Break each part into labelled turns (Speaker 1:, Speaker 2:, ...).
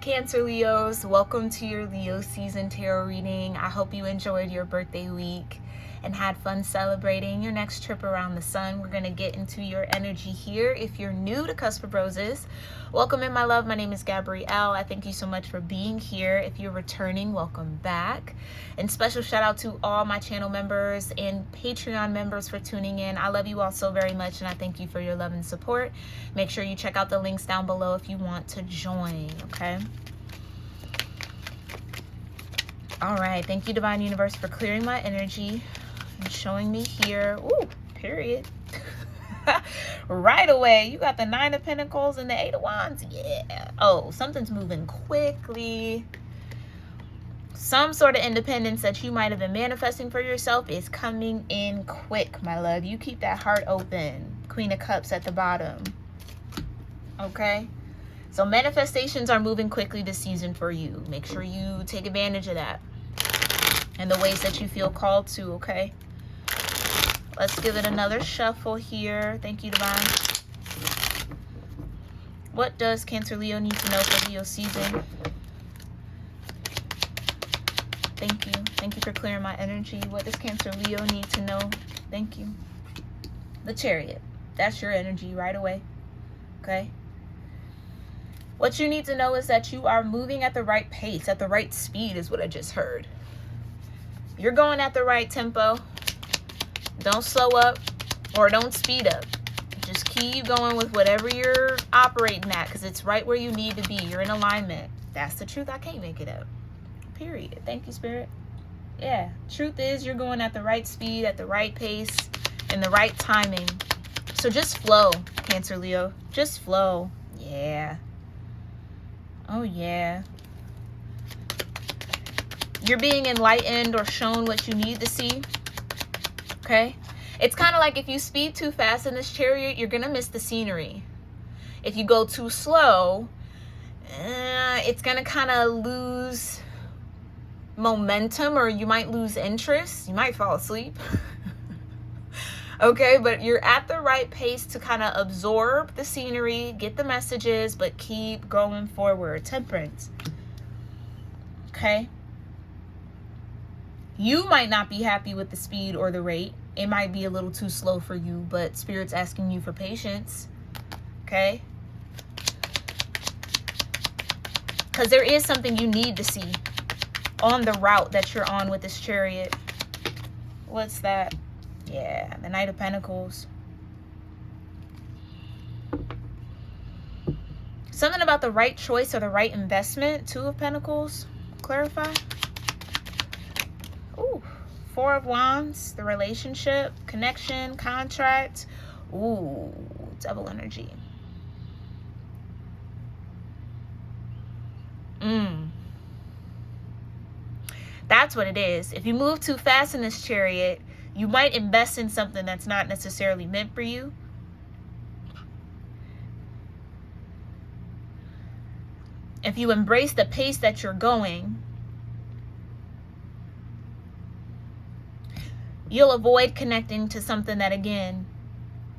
Speaker 1: Cancer Leos, welcome to your Leo season tarot reading. I hope you enjoyed your birthday week and had fun celebrating your next trip around the sun. We're going to get into your energy here. If you're new to Cusp of Roses, welcome in, my love. My name is Gabrielle. I thank you so much for being here. If you're returning, welcome back. And special shout out to all my channel members and Patreon members for tuning in. I love you all so very much, and I thank you for your love and support. Make sure you check out the links down below if you want to join, okay? All right, thank you, Divine Universe, for clearing my energy and showing me here. Ooh, period. Right away, you got the Nine of Pentacles and the Eight of Wands. Yeah. Oh, something's moving quickly. Some sort of independence that you might have been manifesting for yourself is coming in quick, my love. You keep that heart open. Queen of Cups at the bottom. Okay? So manifestations are moving quickly this season for you. Make sure you take advantage of that and the ways that you feel called to, okay? Let's give it another shuffle here. Thank you, Divine. What does Cancer Leo need to know for Leo season? Thank you. Thank you for clearing my energy. What does Cancer Leo need to know? Thank you. The Chariot. That's your energy right away. Okay? What you need to know is that you are moving at the right pace, at the right speed is what I just heard. You're going at the right tempo. Don't slow up or don't speed up. Just keep going with whatever you're operating at, because it's right where you need to be. You're in alignment. That's the truth. I can't make it up. Period. Thank you, Spirit. Yeah. Truth is you're going at the right speed, at the right pace, and the right timing. So just flow, Cancer Leo. Just flow. Yeah. Oh, yeah. You're being enlightened or shown what you need to see. Okay? It's kind of like if you speed too fast in this chariot, you're going to miss the scenery. If you go too slow, it's going to kind of lose momentum, or you might lose interest. You might fall asleep. Okay, but you're at the right pace to kind of absorb the scenery, get the messages, but keep going forward. Temperance. Okay? You might not be happy with the speed or the rate. It might be a little too slow for you, but Spirit's asking you for patience. Okay? Because there is something you need to see on the route that you're on with this chariot. What's that? Yeah, the Knight of Pentacles. Something about the right choice or the right investment. Two of Pentacles. Clarify. Ooh, Four of Wands. The relationship, connection, contract. Ooh, double energy. That's what it is. If you move too fast in this chariot, you might invest in something that's not necessarily meant for you. If you embrace the pace that you're going, you'll avoid connecting to something that, again,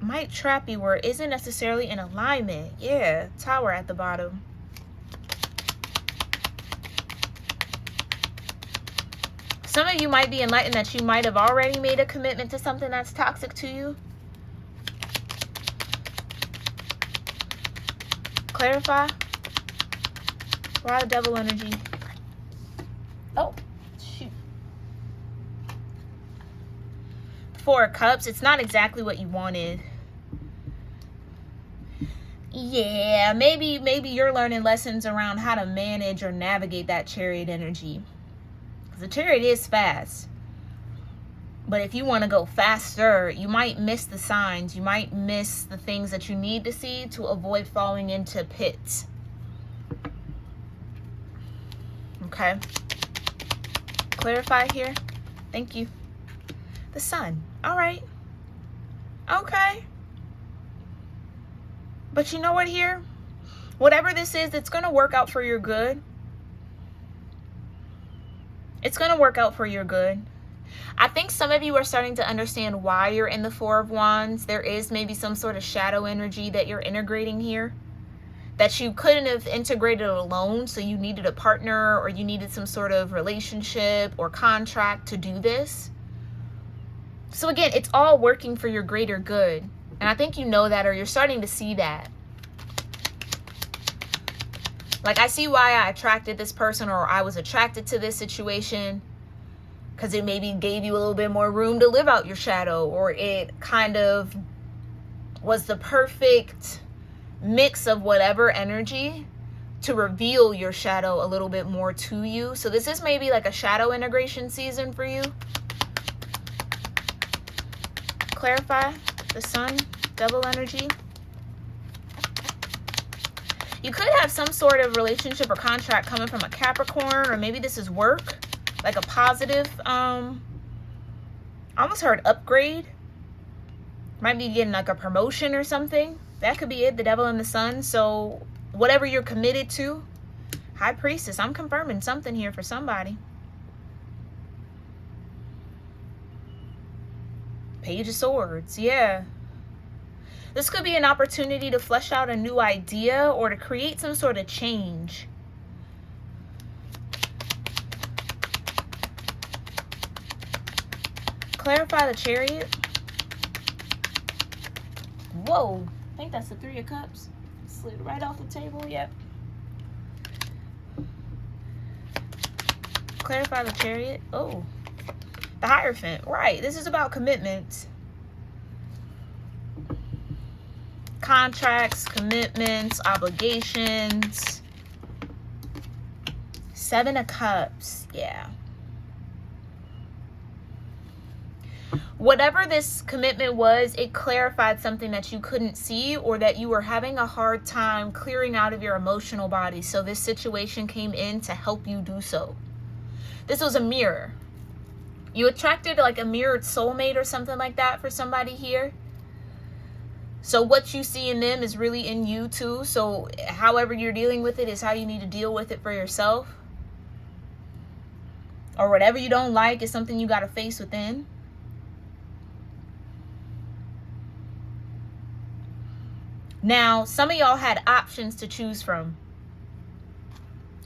Speaker 1: might trap you or isn't necessarily in alignment. Yeah, Tower at the bottom. Some of you might be enlightened that you might have already made a commitment to something that's toxic to you. Clarify. Why the double energy? Oh, shoot. Four of Cups. It's not exactly what you wanted. Yeah, maybe you're learning lessons around how to manage or navigate that chariot energy. The chariot is fast, but if you want to go faster, you might miss the signs. You might miss the things that you need to see to avoid falling into pits. Okay. Clarify here. Thank you. The Sun. All right. Okay. But you know what here? Whatever this is, it's going to work out for your good. It's going to work out for your good. I think some of you are starting to understand why you're in the Four of Wands. There is maybe some sort of shadow energy that you're integrating here. that you couldn't have integrated alone, so you needed a partner or you needed some sort of relationship or contract to do this. So again, it's all working for your greater good. And I think you know that, or you're starting to see that. Like, I see why I attracted this person, or I was attracted to this situation, because it maybe gave you a little bit more room to live out your shadow, or it kind of was the perfect mix of whatever energy to reveal your shadow a little bit more to you. So this is maybe like a shadow integration season for you. Clarify the sun, double energy. You could have some sort of relationship or contract coming from a Capricorn, or maybe this is work, like a positive, I almost heard upgrade. Might be getting like a promotion or something. That could be it, the devil and the sun. So whatever you're committed to, High Priestess, I'm confirming something here for somebody. Page of Swords, yeah. This could be an opportunity to flesh out a new idea or to create some sort of change. Clarify the Chariot. Whoa. I think that's the Three of Cups. Slid right off the table. Yep. Clarify the Chariot. Oh, the Hierophant. Right. This is about commitments, contracts, commitments, obligations. Seven of Cups. Yeah. Whatever this commitment was, it clarified something that you couldn't see, or that you were having a hard time clearing out of your emotional body. So this situation came in to help you do so. This was a mirror. You attracted like a mirrored soulmate or something like that for somebody here. So what you see in them is really in you too. So however you're dealing with it is how you need to deal with it for yourself. Or whatever you don't like is something you got to face within. Now, some of y'all had options to choose from.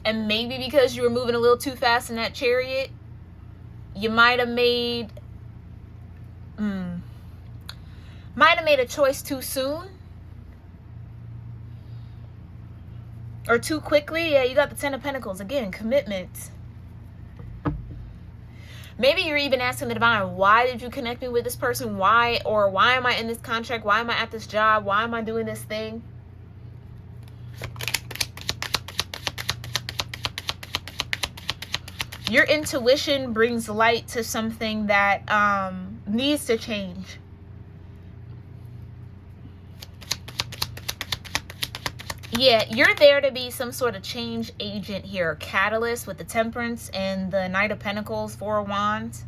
Speaker 1: And maybe because you were moving a little too fast in that Chariot, you might have made a choice too soon. Or too quickly. Yeah, you got the Ten of Pentacles. Again, commitment. Maybe you're even asking the divine, why did you connect me with this person? Why? Or why am I in this contract? Why am I at this job? Why am I doing this thing? Your intuition brings light to something that needs to change. Yeah, you're there to be some sort of change agent here. Catalyst with the Temperance and the Knight of Pentacles, Four of Wands.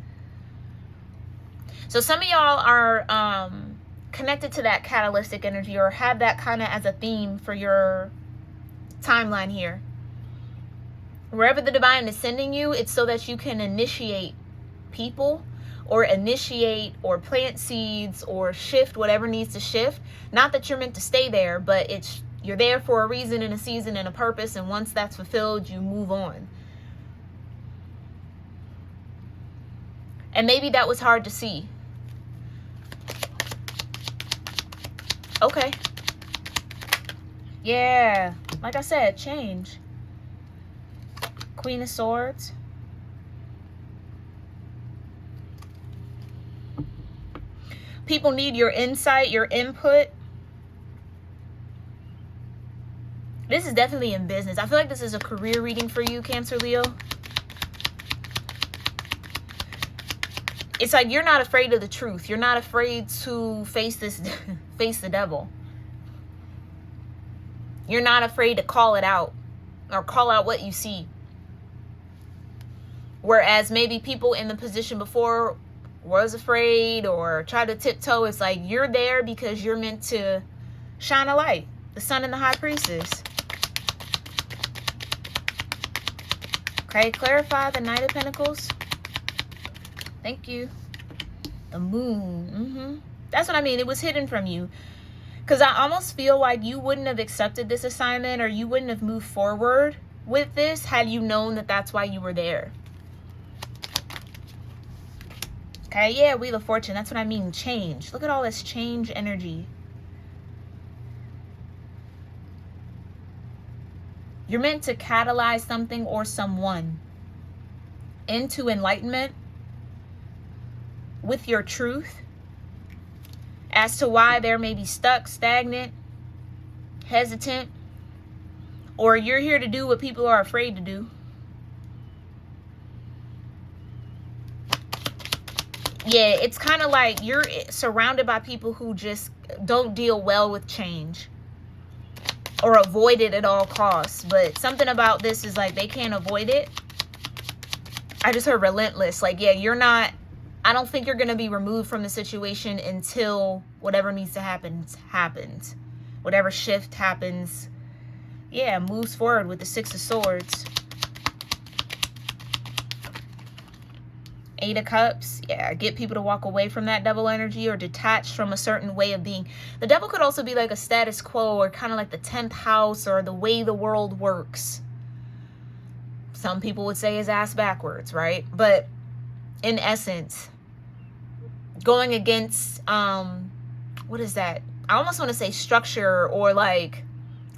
Speaker 1: So some of y'all are connected to that catalytic energy, or have that kind of as a theme for your timeline here. Wherever the divine is sending you, it's so that you can initiate people, or initiate or plant seeds, or shift whatever needs to shift. Not that you're meant to stay there, but you're there for a reason and a season and a purpose, and once that's fulfilled, you move on. And maybe that was hard to see. Okay. Yeah, like I said, change. Queen of Swords. People need your insight, your input. This is definitely in business. I feel like this is a career reading for you, Cancer, Leo. It's like you're not afraid of the truth. You're not afraid to face the devil. You're not afraid to call it out, or call out what you see. Whereas maybe people in the position before was afraid or tried to tiptoe. It's like you're there because you're meant to shine a light. The Sun and the High Priestess. Okay, clarify the Knight of Pentacles. Thank you. The Moon. That's what I mean. It was hidden from you. Because I almost feel like you wouldn't have accepted this assignment, or you wouldn't have moved forward with this had you known that that's why you were there. Okay, yeah, Wheel of Fortune. That's what I mean. Change. Look at all this change energy. You're meant to catalyze something or someone into enlightenment with your truth as to why they're maybe stuck, stagnant, hesitant, or you're here to do what people are afraid to do. Yeah, it's kind of like you're surrounded by people who just don't deal well with change or avoid it at all costs. But something about this is like they can't avoid it. I just heard relentless. Like, yeah, you're not, I don't think you're going to be removed from the situation until whatever needs to happen happens. Whatever shift happens, yeah, moves forward with the Six of Swords. Eight of Cups, yeah, get people to walk away from that devil energy or detach from a certain way of being. The devil could also be like a status quo, or kind of like the 10th house, or the way the world works. Some people would say his ass backwards, right? But in essence, going against, what is that? I almost want to say structure, or like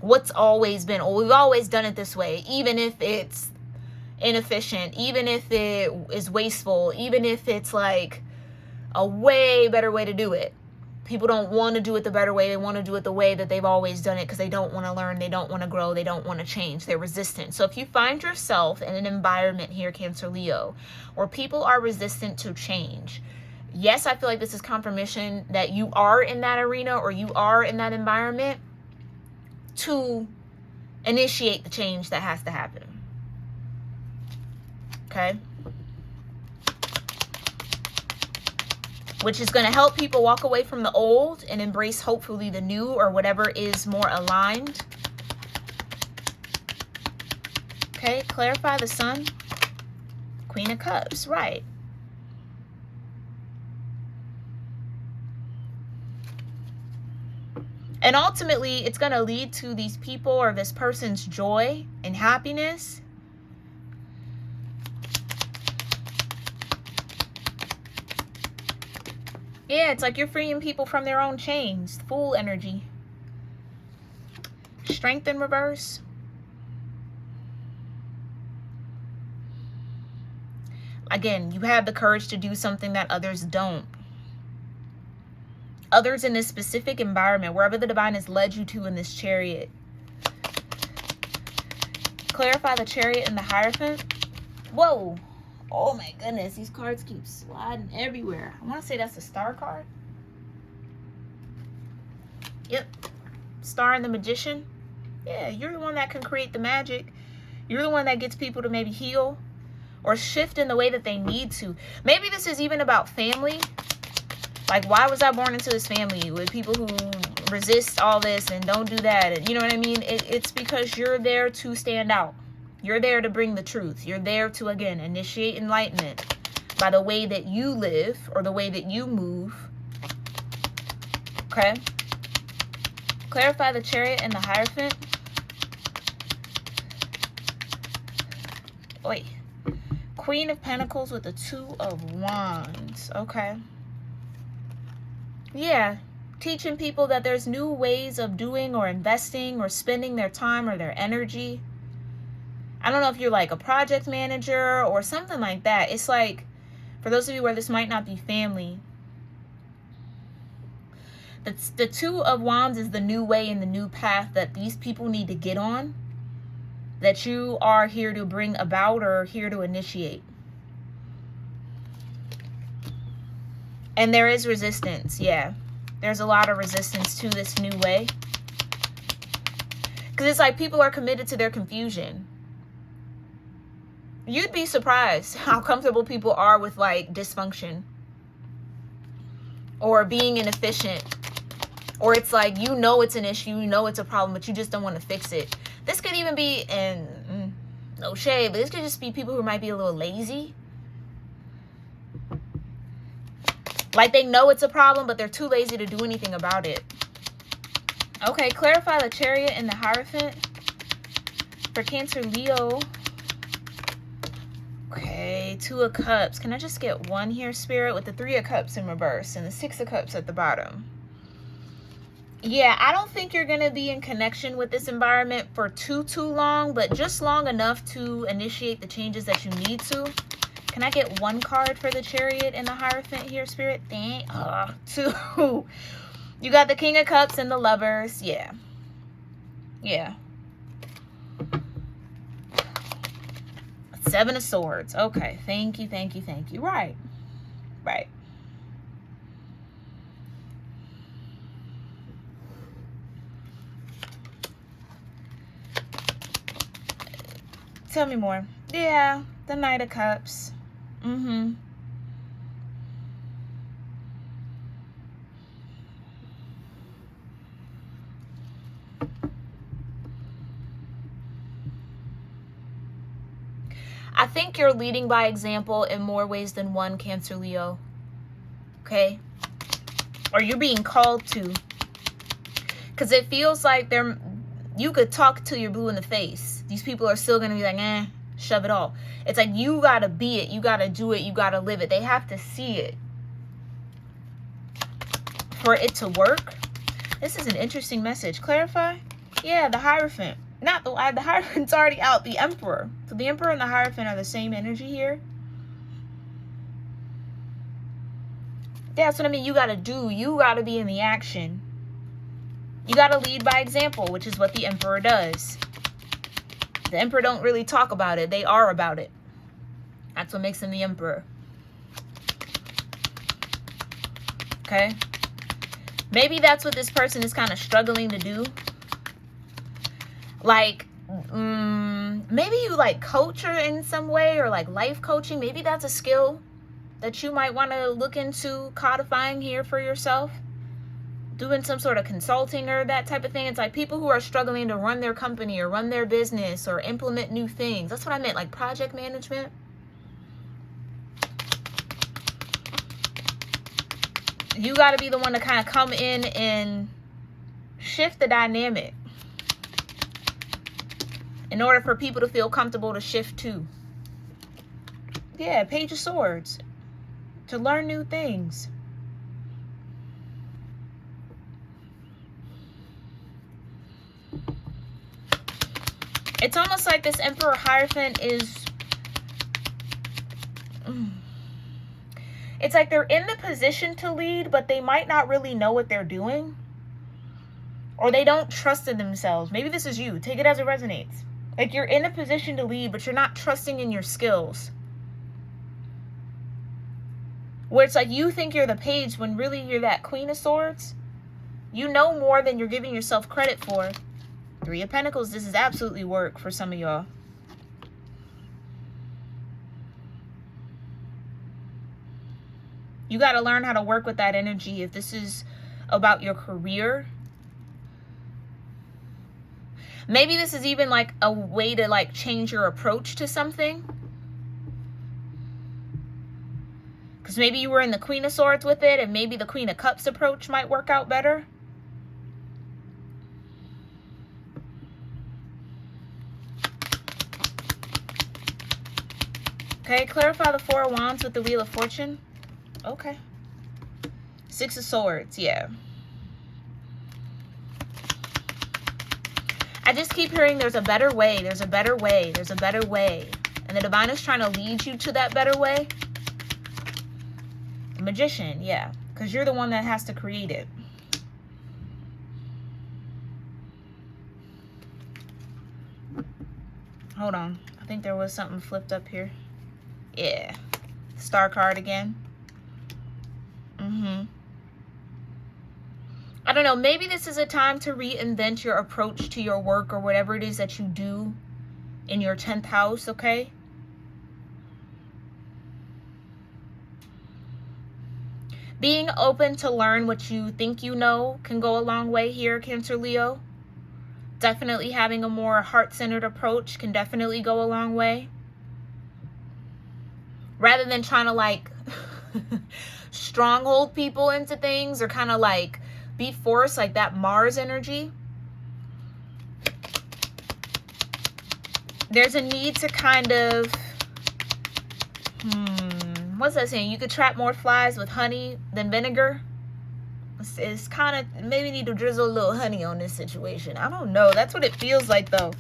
Speaker 1: what's always been, or we've always done it this way, even if it's inefficient, even if it is wasteful, even if it's like a way better way to do it. People don't want to do it the better way. They want to do it the way that they've always done it because they don't want to learn, they don't want to grow, they don't want to change. They're resistant. So if you find yourself in an environment here, Cancer, Leo, where people are resistant to change, yes, I feel like this is confirmation that you are in that arena, or you are in that environment to initiate the change that has to happen. Okay, which is going to help people walk away from the old and embrace hopefully the new, or whatever is more aligned. Okay, clarify the Sun. Queen of Cups, right. And ultimately, it's going to lead to these people or this person's joy and happiness. Yeah, it's like you're freeing people from their own chains. Fool energy. Strength in reverse. Again, you have the courage to do something that others don't. Others in this specific environment, wherever the divine has led you to in this Chariot. Clarify the Chariot and the Hierophant. Whoa. Oh my goodness, these cards keep sliding everywhere. I want to say that's a Star card. Yep. Star and the Magician. Yeah, you're the one that can create the magic. You're the one that gets people to maybe heal or shift in the way that they need to. Maybe this is even about family. Like, why was I born into this family with people who resist all this and don't do that? And you know what I mean? It's because you're there to stand out. You're there to bring the truth. You're there to, again, initiate enlightenment by the way that you live or the way that you move. Okay? Clarify the Chariot and the Hierophant. Wait. Queen of Pentacles with the Two of Wands. Okay. Yeah. Teaching people that there's new ways of doing or investing or spending their time or their energy. I don't know if you're like a project manager or something like that. It's like, for those of you where this might not be family, the Two of Wands is the new way and the new path that these people need to get on, that you are here to bring about or here to initiate. And there is resistance, yeah. There's a lot of resistance to this new way. Because it's like people are committed to their confusion. You'd be surprised how comfortable people are with like dysfunction or being inefficient, or it's like, you know, it's an issue, you know, it's a problem, but you just don't want to fix it. This could even be, and no shade, but this could just be people who might be a little lazy. Like they know it's a problem, but they're too lazy to do anything about it. Okay, clarify the Chariot and the Hierophant for Cancer, Leo. Okay, Two of Cups. Can I just get one here, Spirit, with the Three of Cups in reverse and the Six of Cups at the bottom? Yeah, I don't think you're going to be in connection with this environment for too long, but just long enough to initiate the changes that you need to. Can I get one card for the Chariot and the Hierophant here, Spirit? Dang. Two. You got the King of Cups and the Lovers. Yeah. Yeah. Seven of Swords. Okay. Thank you, thank you, thank you. Right. Right. Tell me more. Yeah. The Knight of Cups. Mm-hmm. I think you're leading by example in more ways than one, Cancer, Leo. Okay? Or you're being called to. Because it feels like you could talk till you're blue in the face. These people are still going to be like, shove it all. It's like you got to be it. You got to do it. You got to live it. They have to see it for it to work. This is an interesting message. Clarify? Yeah, the Hierophant. Not the Hierophant's already out. The Emperor. So the Emperor and the Hierophant are the same energy here. Yeah, that's what I mean. You got to do. You got to be in the action. You got to lead by example, which is what the Emperor does. The Emperor don't really talk about it. They are about it. That's what makes him the Emperor. Okay? Maybe that's what this person is kind of struggling to do. Like, maybe you like coach her in some way, or like life coaching. Maybe that's a skill that you might want to look into codifying here for yourself. Doing some sort of consulting or that type of thing. It's like people who are struggling to run their company or run their business or implement new things. That's what I meant, like project management. You got to be the one to kind of come in and shift the dynamic in order for people to feel comfortable to shift too. Yeah, Page of Swords. To learn new things. It's almost like this Emperor Hierophant is... It's like they're in the position to lead, but they might not really know what they're doing. Or they don't trust in themselves. Maybe this is you. Take it as it resonates. Like you're in a position to lead, but you're not trusting in your skills. Where it's like you think you're the page when really you're that Queen of Swords. You know more than you're giving yourself credit for. Three of Pentacles, this is absolutely work for some of y'all. You got to learn how to work with that energy. If this is about your career, maybe this is even like a way to like change your approach to something. Because maybe you were in the Queen of Swords with it, and maybe the Queen of Cups approach might work out better. Okay, clarify the Four of Wands with the Wheel of Fortune. Okay. Six of Swords, yeah. I just keep hearing there's a better way, there's a better way, there's a better way. And the Divine is trying to lead you to that better way. Magician, yeah. Because you're the one that has to create it. Hold on. I think there was something flipped up here. Yeah. Star card again. I don't know. Maybe this is a time to reinvent your approach to your work or whatever it is that you do in your 10th house, okay? Being open to learn what you think you know can go a long way here, Cancer, Leo. Definitely having a more heart-centered approach can definitely go a long way. Rather than trying to like stronghold people into things or kind of like be forced, like that Mars energy. There's a need to kind of, what's that saying? You could trap more flies with honey than vinegar. It's kind of, maybe need to drizzle a little honey on this situation. I don't know. That's what it feels like, though.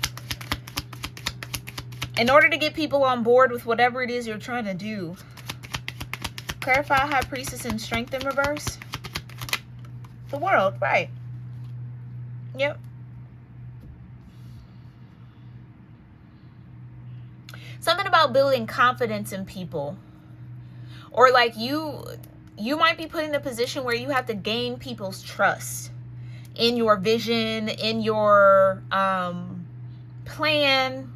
Speaker 1: In order to get people on board with whatever it is you're trying to do. Clarify High Priestess and Strength in reverse. The World, right. Yep. Something about building confidence in people. Or like you might be put in a position where you have to gain people's trust in your vision, in your plan.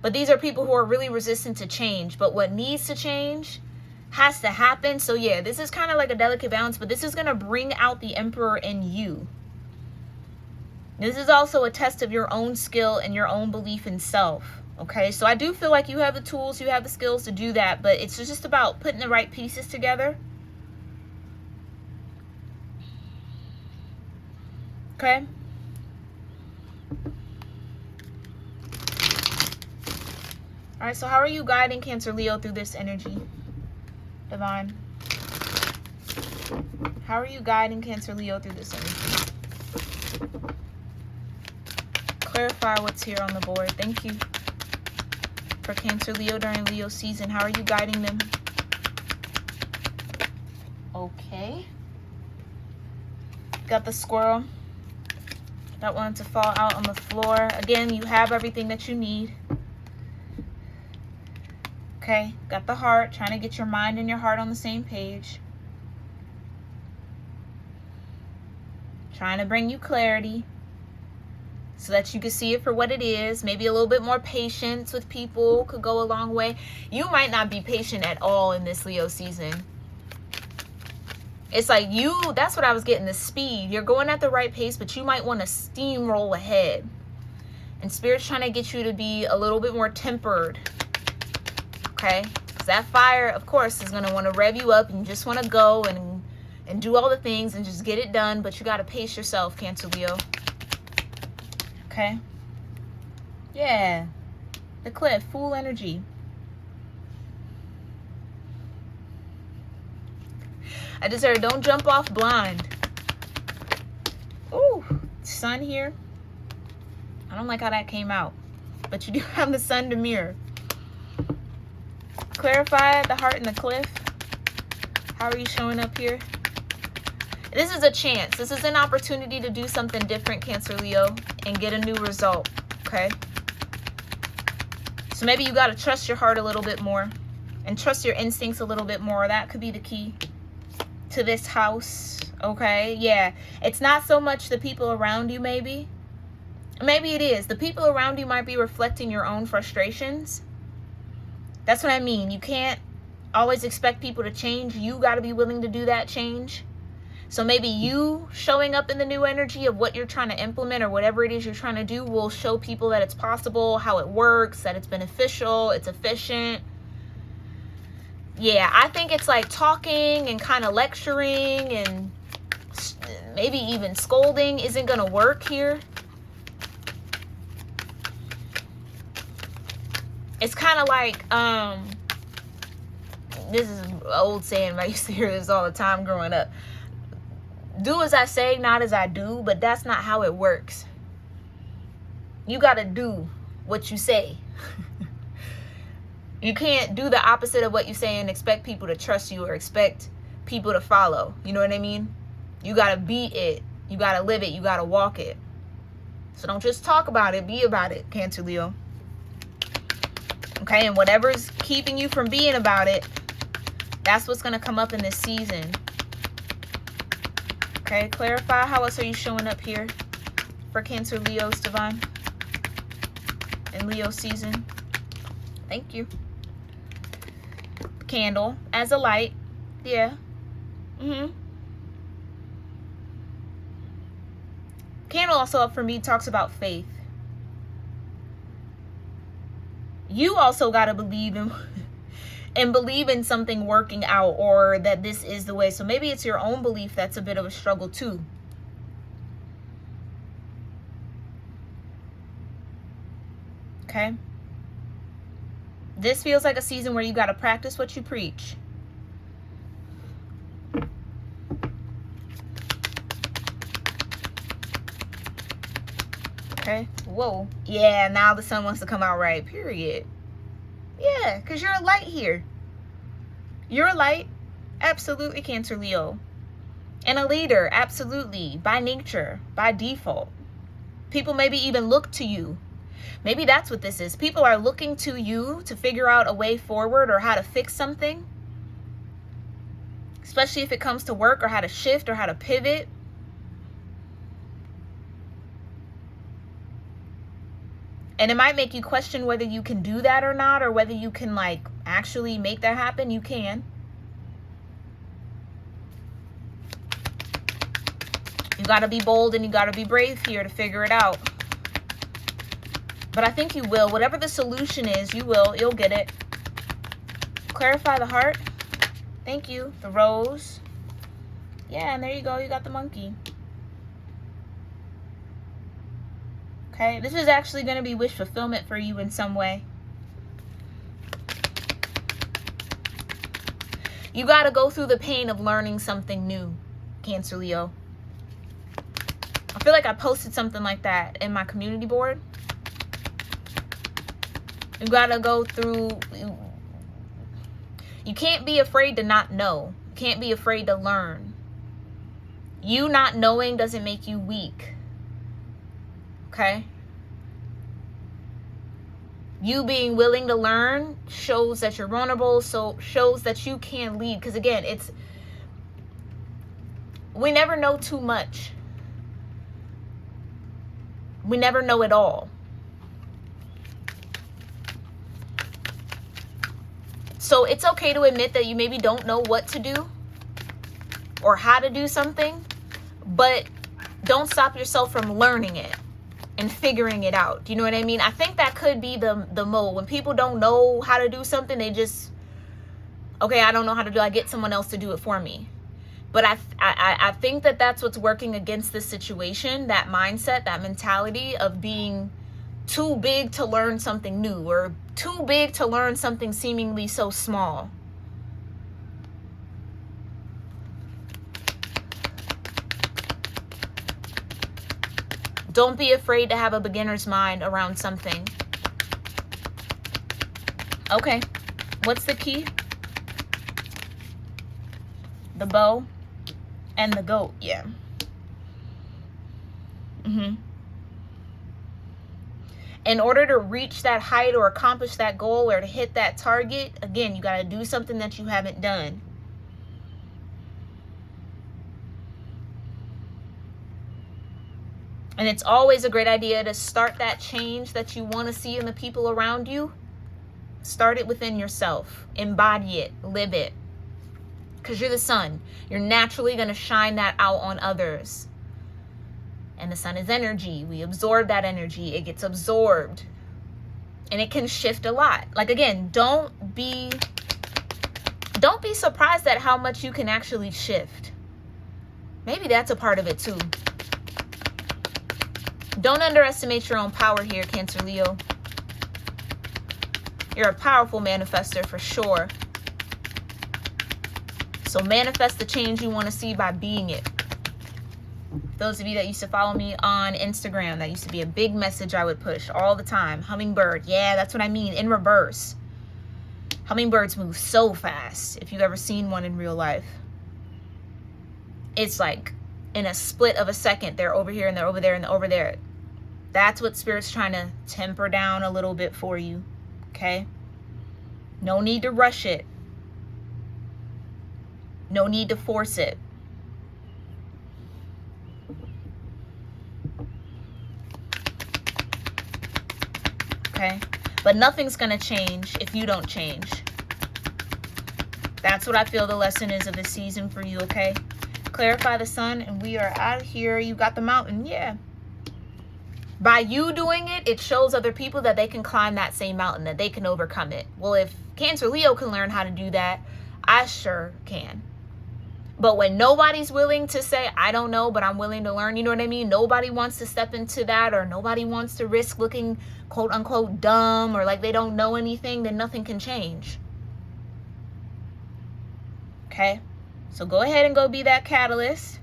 Speaker 1: But these are people who are really resistant to change. But what needs to change has to happen. So yeah, this is kind of like a delicate balance, but this is going to bring out the Emperor in you. This is also a test of your own skill and your own belief in self. Okay, so I do feel like you have the tools, you have the skills to do that, but it's just about putting the right pieces together. Okay. All right, so how are you guiding Cancer Leo through this energy, Divine? How are you guiding Cancer Leo through this energy? Clarify what's here on the board. Thank you. For Cancer Leo during Leo season, how are you guiding them? Okay. Got the squirrel that wanted to fall out on the floor. Again, you have everything that you need. Okay, got the heart, trying to get your mind and your heart on the same page. Trying to bring you clarity so that you can see it for what it is. Maybe a little bit more patience with people could go a long way. You might not be patient at all in this Leo season. It's like that's what I was getting, the speed. You're going at the right pace, but you might want to steamroll ahead. And Spirit's trying to get you to be a little bit more tempered. Okay, because that fire, of course, is going to want to rev you up, and you just want to go and do all the things and just get it done, but you got to pace yourself, Cancer Leo. Okay, yeah, the cliff, Fool energy. I just heard, don't jump off blind. Ooh, sun here. I don't like how that came out, but you do have the sun to mirror. Clarify the heart and the cliff. How are you showing up here? This is a chance. This is an opportunity to do something different, Cancer Leo, and get a new result, okay? So maybe you got to trust your heart a little bit more and trust your instincts a little bit more. That could be the key to this house, okay? Yeah, it's not so much the people around you, maybe. Maybe it is. The people around you might be reflecting your own frustrations. That's what I mean. You can't always expect people to change. You got to be willing to do that change. So maybe you showing up in the new energy of what you're trying to implement or whatever it is you're trying to do will show people that it's possible, how it works, that it's beneficial, it's efficient. Yeah, I think it's like talking and kind of lecturing and maybe even scolding isn't going to work here. It's kind of like, this is an old saying, I used to hear this all the time growing up. Do as I say, not as I do, but that's not how it works. You got to do what you say. You can't do the opposite of what you say and expect people to trust you or expect people to follow. You know what I mean? You got to be it. You got to live it. You got to walk it. So don't just talk about it. Be about it, Cancer Leo. Okay, and whatever's keeping you from being about it, that's what's going to come up in this season. Okay, clarify how else are you showing up here for Cancer Leo's Divine in Leo season. Thank you. Candle as a light. Yeah. Candle also up for me talks about faith. You also got to believe in and believe in something working out, or that this is the way. So maybe it's your own belief that's a bit of a struggle too. Okay. This feels like a season where you got to practice what you preach. Okay. Whoa. Yeah, now the sun wants to come out right. Period. Yeah, because you're a light here. You're a light. Absolutely, Cancer, Leo. And a leader. Absolutely. By nature. By default. People maybe even look to you. Maybe that's what this is. People are looking to you to figure out a way forward or how to fix something. Especially if it comes to work or how to shift or how to pivot. And it might make you question whether you can do that or not, or whether you can like actually make that happen. You can. You got to be bold and you got to be brave here to figure it out. But I think you will. Whatever the solution is, you will. You'll get it. Clarify the heart. Thank you. The rose. Yeah, and there you go. You got the monkey. Okay, this is actually going to be wish fulfillment for you in some way. You got to go through the pain of learning something new, Cancer, Leo. I feel like I posted something like that in my community board. You got to go through. You can't be afraid to not know. You can't be afraid to learn. You not knowing doesn't make you weak. Okay? You being willing to learn shows that you're vulnerable, so shows that you can lead. Because again, we never know too much. We never know it all. So it's okay to admit that you maybe don't know what to do or how to do something, but don't stop yourself from learning it and figuring it out. Do you know what I mean? I think that could be the mode. When people don't know how to do something, they just, okay, I don't know how to do it. I get someone else to do it for me. But I think that that's what's working against this situation, that mindset, that mentality of being too big to learn something new or too big to learn something seemingly so small. Don't be afraid to have a beginner's mind around something. Okay, what's the key? The bow and the goat, yeah. In order to reach that height or accomplish that goal or to hit that target, again, you got to do something that you haven't done. And it's always a great idea to start that change that you want to see in the people around you. Start it within yourself. Embody it. Live it. Because you're the sun. You're naturally going to shine that out on others. And the sun is energy. We absorb that energy. It gets absorbed. And it can shift a lot. Like, again, don't be surprised at how much you can actually shift. Maybe that's a part of it too. Don't underestimate your own power here, Cancer, Leo. You're a powerful manifester for sure. So manifest the change you want to see by being it. Those of you that used to follow me on Instagram, that used to be a big message I would push all the time. Hummingbird. Yeah, that's what I mean. In reverse. Hummingbirds move so fast. If you've ever seen one in real life. It's like in a split of a second, they're over here and they're over there and they're over there. That's what Spirit's trying to temper down a little bit for you. Okay? No need to rush it. No need to force it. Okay? But nothing's going to change if you don't change. That's what I feel the lesson is of this season for you, okay? Clarify the sun, and we are out of here. You got the mountain. Yeah. By you doing it, it shows other people that they can climb that same mountain, that they can overcome it. Well, if Cancer Leo can learn how to do that, I sure can. But when nobody's willing to say, I don't know, but I'm willing to learn, you know what I mean? Nobody wants to step into that, or nobody wants to risk looking quote unquote dumb or like they don't know anything, then nothing can change. Okay? So go ahead and go be that catalyst.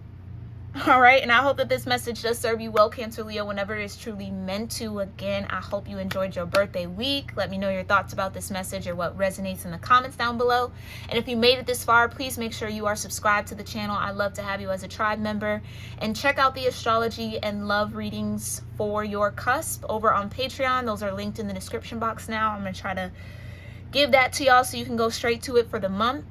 Speaker 1: All right, and I hope that this message does serve you well, Cancer Leo, whenever it is truly meant to. Again, I hope you enjoyed your birthday week. Let me know your thoughts about this message or what resonates in the comments down below. And if you made it this far, please make sure you are subscribed to the channel. I'd love to have you as a tribe member. And check out the astrology and love readings for your cusp over on Patreon. Those are linked in the description box now. I'm going to try to give that to y'all so you can go straight to it for the month.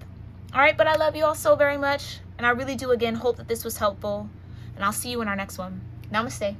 Speaker 1: All right, but I love you all so very much. And I really do, again, hope that this was helpful. And I'll see you in our next one. Namaste.